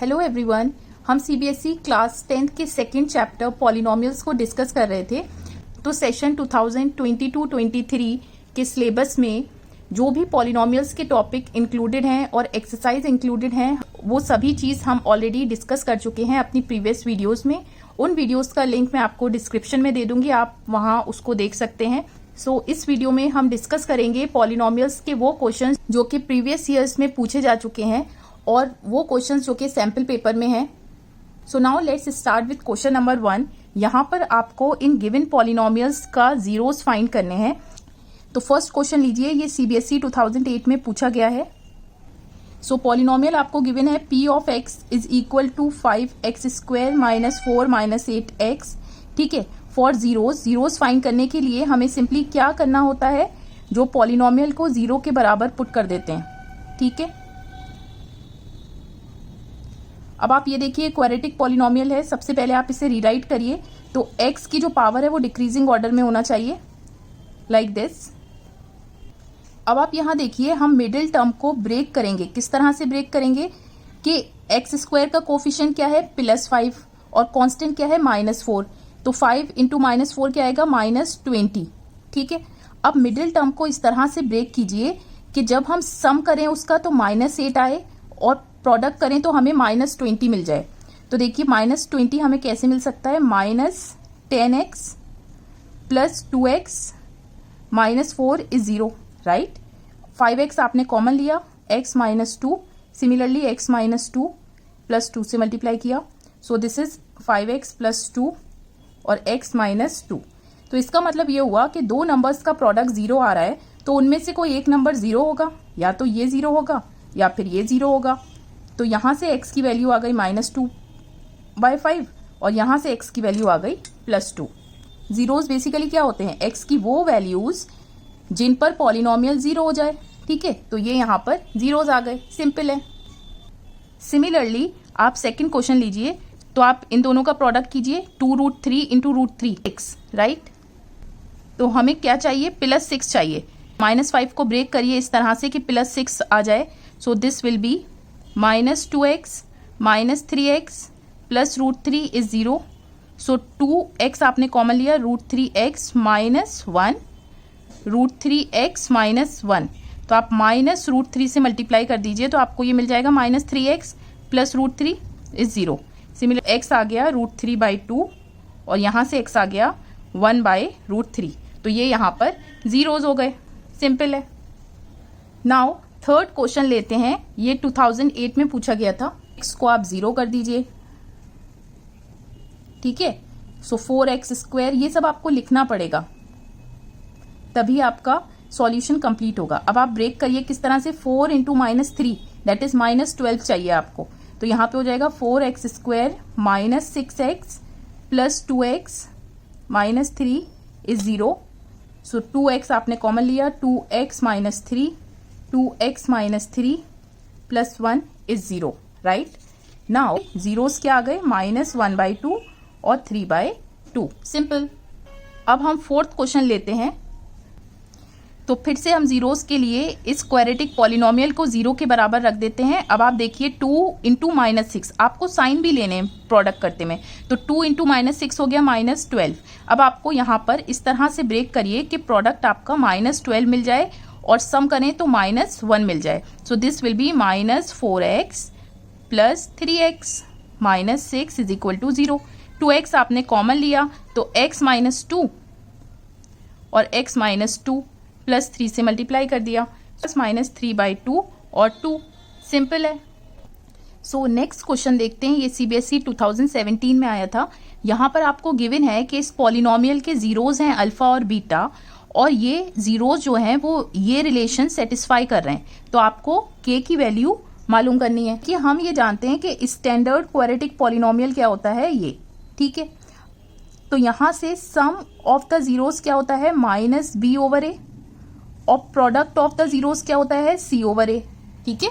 Hello everyone, हम CBSE class 10th के second chapter polynomials को डिस्कस कर रहे थे। तो सेशन 2022-23 के सिलेबस में जो भी पॉलिनोमियल्स के टॉपिक इंक्लूडेड हैं और एक्सरसाइज इंक्लूडेड हैं, वो सभी चीज़ हम ऑलरेडी डिस्कस कर चुके हैं अपनी प्रीवियस वीडियोस में। उन वीडियोस का लिंक मैं आपको डिस्क्रिप्शन में दे दूंगी, आप वहाँ उसको देख सकते हैं। इस वीडियो में हम डिस्कस करेंगे पॉलिनोमियल्स के वो क्वेश्चंस जो कि प्रीवियस ईयर्स में पूछे जा चुके हैं और वो क्वेश्चंस जो कि सैंपल पेपर में हैं। So now let's start with question number 1। यहाँ पर आपको इन गिवन पॉलिनोमियल्स का जीरोस फाइंड करने हैं। तो फर्स्ट क्वेश्चन लीजिए, ये सीबीएसई 2008 में पूछा गया है। सो पॉलिनोमियल आपको गिवन है p of x is equal to 5x square minus 4 minus 8x। ठीक है, फॉर जीरोस फाइंड करने के लिए हमें सिंपली क्या करना होता है, जो पॉलिनोमियल को जीरो के बराबर पुट कर देते हैं। ठीक है, अब आप ये देखिए क्वाड्रेटिक पॉलिनोमियल है। सबसे पहले आप इसे रीराइट करिए, तो x की जो पावर है वो डिक्रीजिंग ऑर्डर में होना चाहिए, लाइक दिस। अब आप यहाँ देखिए, हम मिडिल टर्म को ब्रेक करेंगे। किस तरह से ब्रेक करेंगे कि एक्स स्क्वायर का कोफिशिएंट क्या है +5 और कांस्टेंट क्या है -4। तो 5 इंटू -4 क्या आएगा -20। ठीक है, अब मिडिल टर्म को इस तरह से ब्रेक कीजिए कि जब हम सम करें उसका तो -8 आए और प्रोडक्ट करें तो हमें -20 मिल जाए। तो देखिए -20 हमें कैसे मिल सकता है, -10x plus 2x -4 is 0, right. 5x आपने कॉमन लिया, x -2, सिमिलरली x -2 प्लस 2 से मल्टीप्लाई किया। सो दिस इज 5x प्लस 2 और x -2। तो इसका मतलब ये हुआ कि दो नंबर्स का प्रोडक्ट 0 आ रहा है, तो उनमें से कोई एक नंबर 0 होगा, या तो ये 0 होगा या फिर ये 0 होगा। तो यहां से x की वैल्यू आ गई -2/5 और यहां से x की वैल्यू आ गई +2। जीरोस बेसिकली क्या होते हैं, x की वो वैल्यूज जिन पर पॉलिनोमियल 0 हो जाए। ठीक है, तो ये यहां पर जीरोस आ गए, सिंपल है। सिमिलरली आप सेकंड क्वेश्चन लीजिए, तो आप इन दोनों का प्रोडक्ट कीजिए, 2√3 इंटू √3 x, राइट। तो हमें क्या चाहिए, +6 चाहिए। -5 को ब्रेक करिए इस तरह से कि +6 आ जाए। So this will B -2x -3x plus √3 is 0। So 2x आपने कॉमन लिया, √3x -1 √3x -1। तो आप -√3 से मल्टीप्लाई कर दीजिए, तो आपको ये मिल जाएगा -3x plus √3 is 0। Similar x आ गया √3/2 और यहाँ से x आ गया 1/√3। तो ये यहाँ पर जीरोज हो गए, सिंपल है। नाउ थर्ड क्वेश्चन लेते हैं, ये 2008 में पूछा गया था। x को आप 0 कर दीजिए। ठीक है, सो 4x स्क्वायर, ये सब आपको लिखना पड़ेगा, तभी आपका सॉल्यूशन कंप्लीट होगा। अब आप ब्रेक करिए किस तरह से, 4 इंटू -3 दैट इज -12 चाहिए आपको। तो यहाँ पे हो जाएगा 4x square -6x plus 2x -3 is 0। So 2x आपने कॉमन लिया, 2x -3 2x -3 plus 1 is 0, right. Now zeros क्या आ गए, -1/2 और 3/2, सिंपल। अब हम फोर्थ क्वेश्चन लेते हैं। तो फिर से हम जीरोस के लिए इस क्वाड्रेटिक पॉलिनोमियल को 0 के बराबर रख देते हैं। अब आप देखिए 2 इंटू -6, आपको साइन भी लेने हैं प्रोडक्ट करते में, तो 2 इंटू -6 हो गया -12। अब आपको यहाँ पर इस तरह से ब्रेक करिए कि प्रोडक्ट आपका -12 मिल जाए और सम करें तो -1 मिल जाए। So this will be -4x plus 3x -6 is equal to 0। 2x आपने कॉमन लिया, तो x -2 और x -2 प्लस 3 से मल्टीप्लाई कर दिया, प्लस -3/2 और 2, सिंपल है। सो नेक्स्ट क्वेश्चन देखते हैं, ये सीबीएसई 2017 में आया था। यहाँ पर आपको गिवन है कि इस पॉलिनोमियल के जीरोज हैं अल्फा और बीटा, और ये जीरोज जो हैं वो ये रिलेशन सेटिस्फाई कर रहे हैं। तो आपको k की वैल्यू मालूम करनी है कि हम ये जानते हैं कि स्टैंडर्ड क्वाड्रेटिक पॉलिनोमियल क्या होता है ये। ठीक है, तो यहाँ से सम ऑफ द जीरोस क्या होता है, -b/a, और प्रोडक्ट ऑफ द जीरोस क्या होता है, c/a। ठीक है,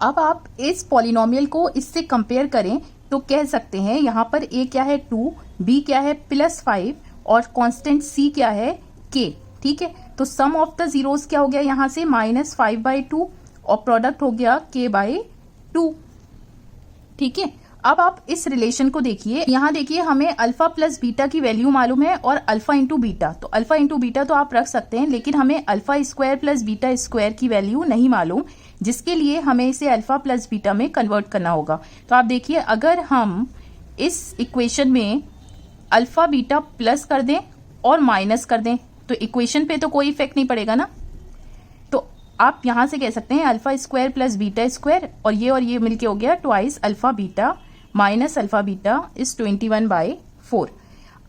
अब आप इस पॉलिनोमियल को इससे कंपेयर करें तो कह सकते हैं यहाँ पर a क्या है 2, b क्या है +5 और कांस्टेंट c क्या है k। ठीक है, तो सम ऑफ द जीरोस क्या हो गया यहाँ से, -5/2 और प्रोडक्ट हो गया k/2। ठीक है। अब आप इस रिलेशन को देखिए, यहाँ देखिए हमें अल्फा प्लस बीटा की वैल्यू मालूम है और अल्फा इंटू बीटा, तो अल्फा इंटू बीटा तो आप रख सकते हैं, लेकिन हमें alpha square plus beta square की वैल्यू नहीं मालूम, जिसके लिए हमें इसे अल्फा प्लस बीटा में कन्वर्ट करना होगा। तो आप देखिए अगर हम इस इक्वेशन में अल्फा बीटा प्लस कर दें और माइनस कर दें तो इक्वेशन पे तो कोई इफेक्ट नहीं पड़ेगा ना। तो आप यहां से कह सकते हैं alpha square plus beta square और ये मिलके हो गया twice alpha beta minus alpha beta is 21/4।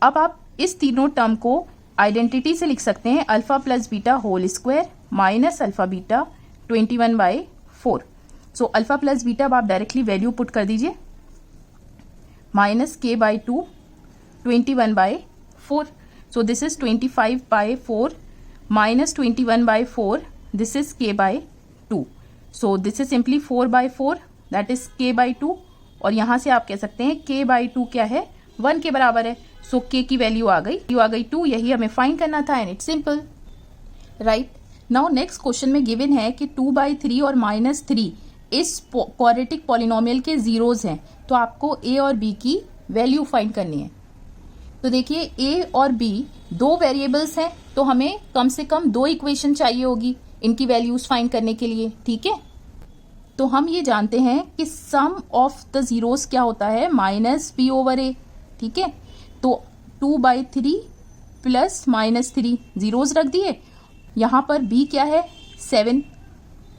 अब आप इस तीनों टर्म को आइडेंटिटी से लिख सकते हैं, alpha plus beta whole square minus alpha beta 21/4। So alpha plus beta अब आप डायरेक्टली वैल्यू पुट कर दीजिए, minus k/2 21/4। So this is 25/4 minus 21/4, this is k/2। So this is simply 4/4 that is k/2, और यहां से आप कह सकते हैं k/2 क्या है, 1 के बराबर है। सो k की वैल्यू आ गई 2, यही हमें फाइंड करना था and it's simple, right. Now next question में गिवन है कि 2/3 और -3 इस क्वाड्रेटिक पॉलिनोमियल के जीरोज हैं, तो आपको a और b की वैल्यू फाइंड करनी है। तो देखिए a और b दो वेरिएबल्स हैं, तो हमें कम से कम 2 इक्वेशन चाहिए होगी इनकी वैल्यूज फाइंड करने के लिए, ठीक है। तो हम ये जानते हैं कि सम ऑफ द जीरोस क्या होता है, -b/a, ठीक है। तो 2/3 प्लस -3 जीरोस रख दिए, यहां पर b क्या है 7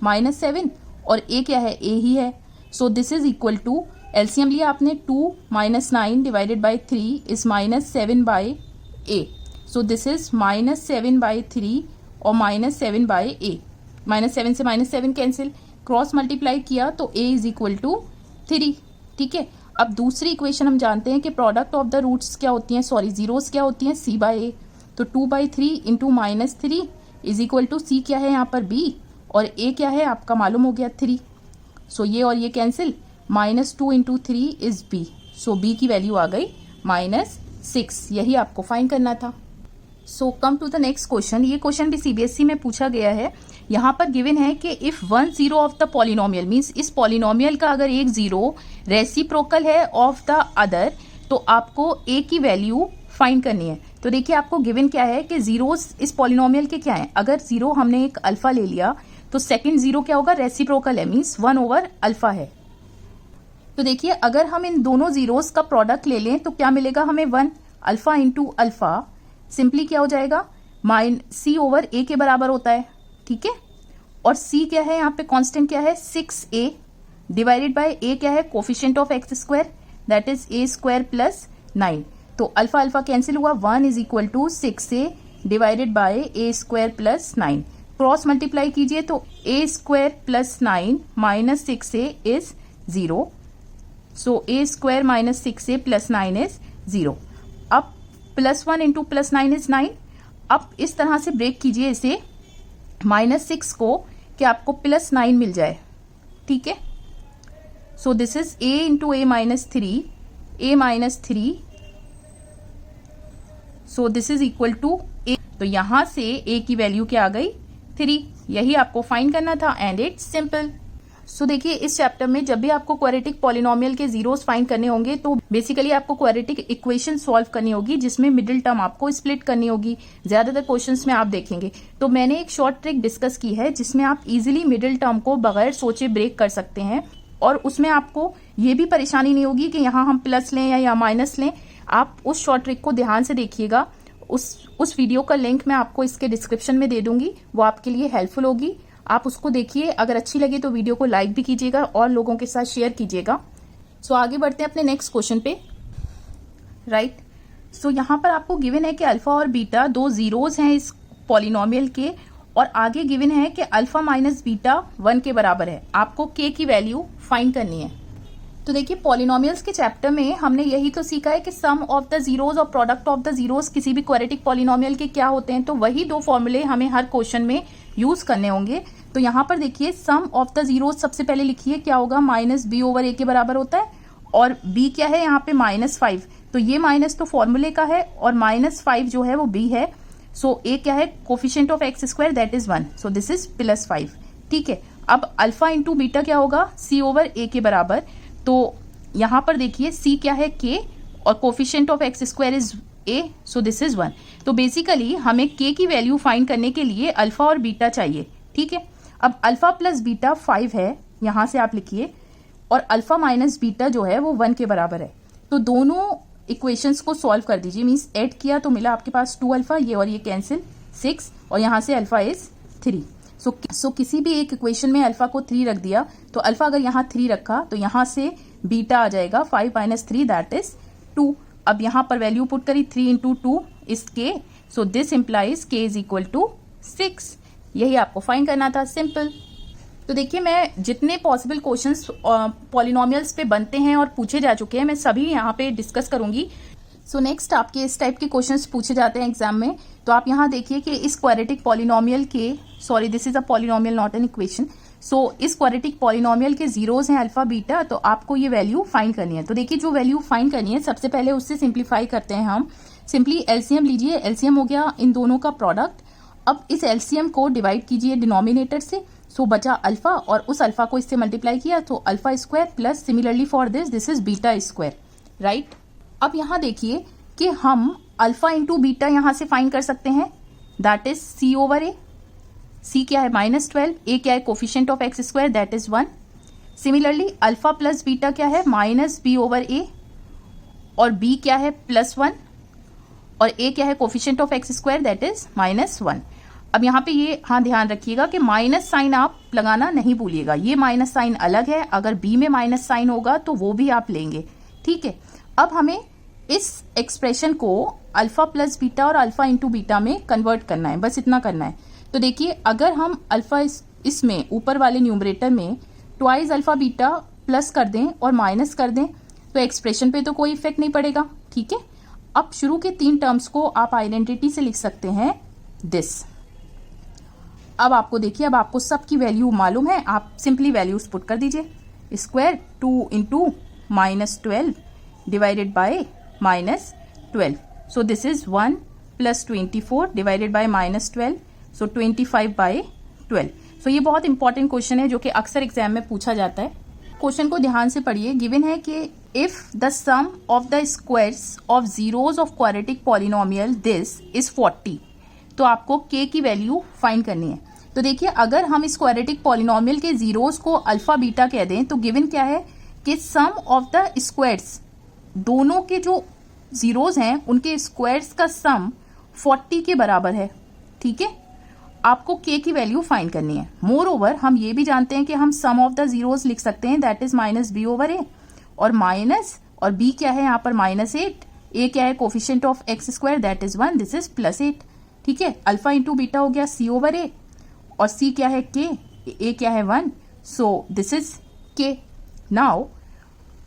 -7 और a क्या है a ही है। So this is equal to, LCM लिया आपने, 2 - 9 divided by 3 is -7/a। So this is -7/3 और -7/a, -7 से -7 कैंसिल, क्रॉस मल्टीप्लाई किया तो a इज इक्वल टू 3, ठीक है। अब दूसरी इक्वेशन हम जानते हैं कि प्रोडक्ट ऑफ द रूट्स क्या होती हैं, सॉरी जीरोस क्या होती हैं, c/a। तो 2/3 into -3 is equal to c क्या है यहाँ पर b और a क्या है आपका मालूम हो गया 3। सो ये और ये cancel, -2 into 3 is b। So b की वैल्यू आ गई -6, यही आपको फाइंड करना था। So come to the next question. ये क्वेश्चन भी सीबीएसई में पूछा गया है। यहाँ पर गिवन है कि if 1 zero of the polynomial means इस पॉलिनोमियल का अगर एक जीरो रेसिप्रोकल है ऑफ द अदर, तो आपको a की वैल्यू फाइंड करनी है। तो देखिए आपको गिवन क्या है कि जीरोस इस पॉलिनोमियल के क्या है, अगर जीरो हमने एक अल्फा ले लिया तो सेकंड जीरो क्या होगा, रेसिप्रोकल है, मीन्स 1/अल्फा है। तो देखिए अगर हम इन दोनों जीरोस का प्रोडक्ट ले लें तो क्या मिलेगा हमें 1, अल्फा इंटू अल्फा सिंपली क्या हो जाएगा, c/a के बराबर होता है, ठीक है। और c क्या है यहाँ पे कांस्टेंट क्या है 6a डिवाइडेड बाय a क्या है coefficient of x square that is a² plus 9। तो अल्फा अल्फा कैंसिल हुआ, 1 is equal to 6a divided by a² plus 9। Cross multiply कीजिए तो a² plus 9 minus 6a is 0। So a² minus 6a plus 9 is 0। अब +1 into +9 is 9। अब इस तरह से break कीजिए इसे -6 को कि आपको +9 मिल जाए, ठीक है। So this is a into a minus 3, so this is equal to a। तो यहां से a की वैल्यू क्या आ गई 3, यही आपको फाइंड करना था एंड इट्स सिंपल। सो देखिए इस चैप्टर में जब भी आपको क्वाड्रेटिक पॉलिनोमियल के जीरोस फाइंड करने होंगे तो बेसिकली आपको क्वाड्रेटिक इक्वेशन सॉल्व करनी होगी, जिसमें मिडिल टर्म आपको स्प्लिट करनी होगी। ज्यादातर क्वेश्चंस में आप देखेंगे, तो मैंने एक शॉर्ट ट्रिक डिस्कस की है जिसमें आप इजीली मिडिल टर्म को बगैर सोचे ब्रेक कर सकते हैं, और उसमें आपको ये भी परेशानी नहीं होगी कि यहाँ हम प्लस लें या माइनस लें। आप उस शॉर्ट ट्रिक को ध्यान से देखिएगा, उस वीडियो का लिंक मैं आपको इसके डिस्क्रिप्शन में दे दूंगी, वो आपके लिए हेल्पफुल होगी। आप उसको देखिए, अगर अच्छी लगे तो वीडियो को लाइक भी कीजिएगा और लोगों के साथ शेयर कीजिएगा। सो आगे बढ़ते हैं अपने नेक्स्ट क्वेश्चन पे, राइट। सो यहाँ पर आपको गिवन है कि अल्फा और बीटा दो जीरोज हैं इस पॉलिनोमियल के, और आगे गिवन है कि अल्फा माइनस बीटा 1 के बराबर है। आपको k की वैल्यू फाइंड करनी है। तो देखिए पॉलिनोमियल्स के चैप्टर में हमने यही तो सीखा है कि सम ऑफ द जीरोज और प्रोडक्ट ऑफ द जीरोज किसी भी क्वाड्रेटिक पॉलिनोमियल के क्या होते हैं, तो वही दो फॉर्मूले हमें हर क्वेश्चन में यूज करने होंगे। तो यहाँ पर देखिए सम ऑफ द जीरोज सबसे पहले लिखिए क्या होगा, -b/a के बराबर होता है, और b क्या है यहाँ पे -5। तो ये माइनस तो फॉर्मूले का है और -5 जो है वो b है। सो a क्या है coefficient of x² that is 1, so this is +5, ठीक है। अब अल्फा इंटू बीटा क्या होगा, c/a के बराबर। तो यहाँ पर देखिए सी क्या है के और coefficient of x square is a, so this is 1। तो बेसिकली हमें के की वैल्यू फाइंड करने के लिए अल्फा और बीटा चाहिए, ठीक है। अब अल्फा प्लस बीटा 5 है, यहाँ से आप लिखिए, और अल्फा माइनस बीटा जो है वो 1 के बराबर है। तो दोनों इक्वेशंस को सॉल्व कर दीजिए, मीन्स ऐड किया तो मिला आपके पास 2 अल्फा, ये और ये कैंसिल 6, और यहाँ से अल्फा इज 3। सो किसी भी एक इक्वेशन में अल्फा को 3 रख दिया, तो अल्फा अगर यहाँ 3 रखा तो यहाँ से बीटा आ जाएगा 5 माइनस 3 दैट इज 2। अब यहाँ पर वैल्यू पुट करी 3 इंटू 2 इज के, सो दिस इम्प्लाइज के इज इक्वल टू 6। यही आपको फाइंड करना था, सिंपल। तो देखिए मैं जितने पॉसिबल क्वेश्चंस पॉलिनोमियल्स पे बनते हैं और पूछे जा चुके हैं मैं सभी यहाँ पे डिस्कस करूंगी। सो नेक्स्ट आपके इस टाइप के क्वेश्चंस पूछे जाते हैं एग्जाम में। तो आप यहाँ देखिए कि इस क्वाड्रेटिक पॉलिनोमियल के, sorry this is a polynomial not an equation, so इस क्वाड्रेटिक पॉलिनोमियल के जीरोज हैं अल्फा बीटा, तो आपको ये वैल्यू फाइंड करनी है। तो देखिए जो वैल्यू फाइंड करनी है सबसे पहले उससे सिंप्लीफाई करते हैं हम। सिंपली एलसीएम लीजिए, एलसीएम हो गया इन दोनों का प्रोडक्ट। अब इस एलसीएम को डिवाइड कीजिए डिनोमिनेटर से, सो बचा अल्फा, और उस अल्फा को इससे मल्टीप्लाई किया तो alpha square plus similarly for this is beta square, right. अब यहाँ देखिए कि हम अल्फा इंटू बीटा यहाँ से फाइंड कर सकते हैं, दैट इज सी ओवर ए। सी क्या है -12, ए क्या है coefficient of x square that is 1। Similarly alpha plus beta क्या है माइनस बी ओवर ए, और बी क्या है +1, और ए क्या है coefficient of x square that is -1। अब यहाँ पे ये हाँ ध्यान रखिएगा कि माइनस साइन आप लगाना नहीं भूलिएगा, ये माइनस साइन अलग है, अगर बी में माइनस साइन होगा तो वो भी आप लेंगे, ठीक है। अब हमें इस एक्सप्रेशन को अल्फा प्लस बीटा और अल्फा इंटू बीटा में कन्वर्ट करना है, बस इतना करना है। तो देखिए अगर हम अल्फा इसमें ऊपर वाले न्यूमरेटर में ट्वाइस अल्फा बीटा प्लस कर दें और माइनस कर दें तो एक्सप्रेशन पे तो कोई इफेक्ट नहीं पड़ेगा, ठीक है। अब शुरू के 3 टर्म्स को आप आइडेंटिटी से लिख सकते हैं दिस। अब आपको देखिए, अब आपको सबकी वैल्यू मालूम है, आप सिंपली वैल्यूज पुट कर दीजिए। Square 2 into -12 divided by -12, so this is 1 plus 24 divided by -12, so 25 by 12। सो ये बहुत इंपॉर्टेंट क्वेश्चन है जो कि अक्सर एग्जाम में पूछा जाता है। क्वेश्चन को ध्यान से पढ़िए। गिवन है कि if the sum of the squares of zeros of quadratic polynomial this is 40, तो आपको के की वैल्यू फाइंड करनी है। तो देखिए अगर हम इस क्वाड्रेटिक पॉलिनोमियल के जीरोज को अल्फा बीटा कह दें तो गिवन क्या है कि सम ऑफ द स्क्वायर्स, दोनों के जो जीरोज हैं उनके स्क्वायर्स का सम 40 के बराबर है, ठीक है। आपको के की वैल्यू फाइंड करनी है। मोर ओवर हम ये भी जानते हैं कि हम सम ऑफ द जीरोज लिख सकते हैं, that is minus b over a, और माइनस और बी क्या है यहाँ पर -8, ए क्या है coefficient of x square that is 1, this is +8, ठीक है। अल्फा इंटू बीटा हो गया सी ओवर ए, और सी क्या है के, ए क्या है 1, सो दिस इज के। Now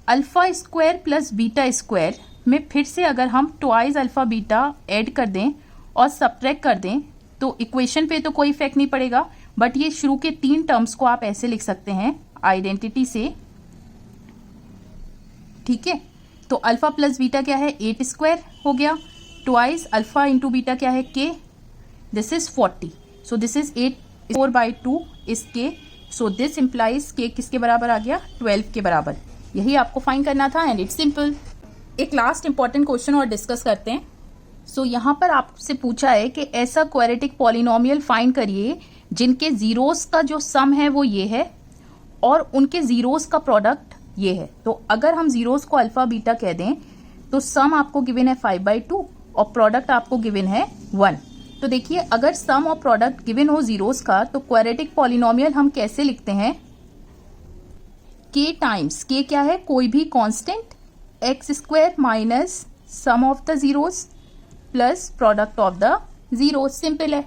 alpha square plus beta square में फिर से अगर हम ट्वाइस अल्फा बीटा ऐड कर दें और सब्ट्रैक्ट कर दें तो इक्वेशन पे तो कोई इफेक्ट नहीं पड़ेगा, बट ये शुरू के 3 टर्म्स को आप ऐसे लिख सकते हैं आइडेंटिटी से, ठीक है। तो अल्फा प्लस बीटा क्या है 8 स्क्वायर हो गया, ट्वाइस अल्फा इंटू बीटा क्या है के, this is 40, so this is 8 4/2 is के, सो दिस इम्प्लाइज के किसके बराबर आ गया 12 के बराबर। यही आपको फाइंड करना था एंड इट्स सिंपल। एक लास्ट इंपॉर्टेंट क्वेश्चन और डिस्कस करते हैं। सो यहाँ पर आपसे पूछा है कि ऐसा क्वाड्रेटिक पॉलिनोमियल फाइंड करिए जिनके जीरोस का जो सम है वो ये है और उनके जीरोस का प्रोडक्ट ये है। तो अगर हम जीरोस को अल्फा बीटा कह दें तो सम आपको गिवन है 5/2 और प्रोडक्ट आपको गिवन है 1। तो देखिए अगर सम और प्रोडक्ट गिवन हो जीरोस का तो क्वाड्रेटिक पॉलिनोमियल हम कैसे लिखते हैं, के टाइम्स के क्या है कोई भी constant x square minus sum of the zeros plus product of the zeros, simple है।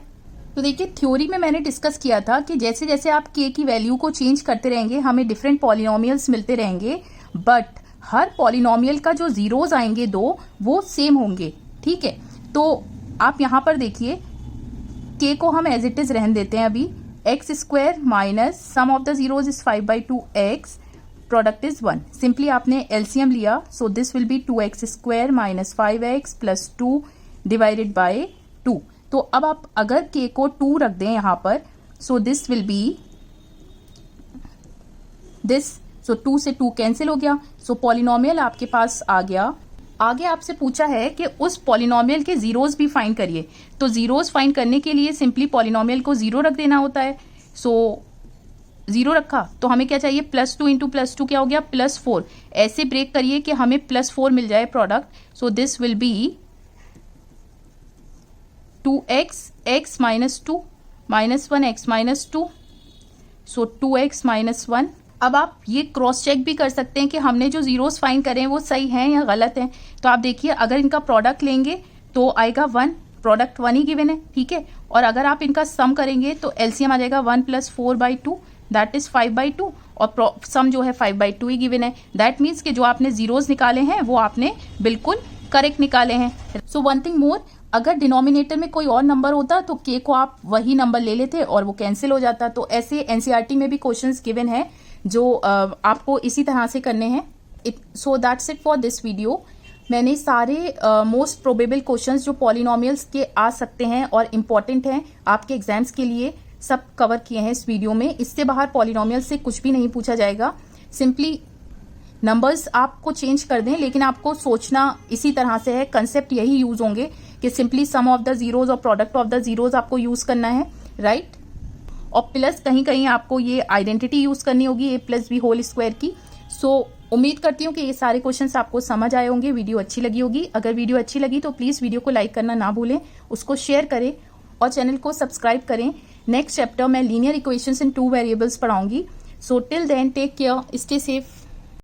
तो देखिए थ्योरी में मैंने डिस्कस किया था कि जैसे जैसे आप के की वैल्यू को चेंज करते रहेंगे हमें डिफरेंट पॉलिनोमियल्स मिलते रहेंगे, बट हर पॉलिनोमियल का जो जीरोस आएंगे दो वो सेम होंगे, ठीक है। तो आप यहाँ पर देखिए के को हम एज इट इज रहने देते हैं अभी, x square minus sum of the zeros is 5/2 x, product is 1। Simply आपने एलसीएम लिया, सो this will B 2x square minus 5x plus 2 divided by 2। तो अब आप अगर के को 2 रख दें यहाँ पर, सो this will B this so 2 से 2 कैंसिल हो गया। सो पॉलिनोमियल आपके पास आ गया। आगे आपसे पूछा है कि उस पॉलिनोमियल के जीरोस भी फाइंड करिए। तो जीरोस फाइंड करने के लिए सिंपली पॉलिनोमियल को 0 रख देना होता है। सो 0 रखा तो हमें क्या चाहिए, +2 इंटू +2 क्या हो गया, +4। ऐसे ब्रेक करिए कि हमें +4 मिल जाए product. So this will B 2x x -2 -1 x -2, so 2x -1। अब आप ये क्रॉस चेक भी कर सकते हैं कि हमने जो जीरोस फाइंड करे हैं वो सही हैं या गलत हैं। तो आप देखिए, अगर इनका प्रोडक्ट लेंगे तो आएगा 1, प्रोडक्ट 1 ही गिवन है, ठीक है। और अगर आप इनका सम करेंगे तो एलसीएम आ जाएगा 1 + 4/2, दैट इज 5/2, और सम जो है 5/2 ही गिवन है। दैट मीन्स कि जो आपने जीरोस निकाले हैं वो आपने बिल्कुल करेक्ट निकाले हैं। सो वन थिंग मोर, अगर डिनोमिनेटर में कोई और नंबर होता तो के को आप वही नंबर ले लेते और वो कैंसिल हो जाता। तो ऐसे एनसीईआरटी में भी क्वेश्चंस गिवन है जो आपको इसी तरह से करने हैं। So that's it for this video. मैंने सारे मोस्ट प्रोबेबल क्वेश्चंस जो पॉलिनोमियल्स के आ सकते हैं और इम्पॉर्टेंट हैं आपके एग्जाम्स के लिए, सब कवर किए हैं इस वीडियो में। इससे बाहर पॉलिनोमियल से कुछ भी नहीं पूछा जाएगा। सिंपली नंबर्स आपको चेंज कर दें, लेकिन आपको सोचना इसी तरह से है। कंसेप्ट यही यूज होंगे कि simply some of the zeros और प्रोडक्ट ऑफ द जीरोज आपको यूज करना है, राइट। और प्लस कहीं कहीं आपको ये आइडेंटिटी यूज करनी होगी a+b² की। सो उम्मीद करती हूँ कि ये सारे क्वेश्चंस आपको समझ आए होंगे, वीडियो अच्छी लगी होगी। अगर वीडियो अच्छी लगी तो प्लीज वीडियो को लाइक करना ना भूलें, उसको शेयर करें और चैनल को सब्सक्राइब करें। नेक्स्ट चैप्टर में लीनियर इक्वेशंस इन 2 वेरिएबल्स पढ़ाऊंगी। So till then take care, stay safe.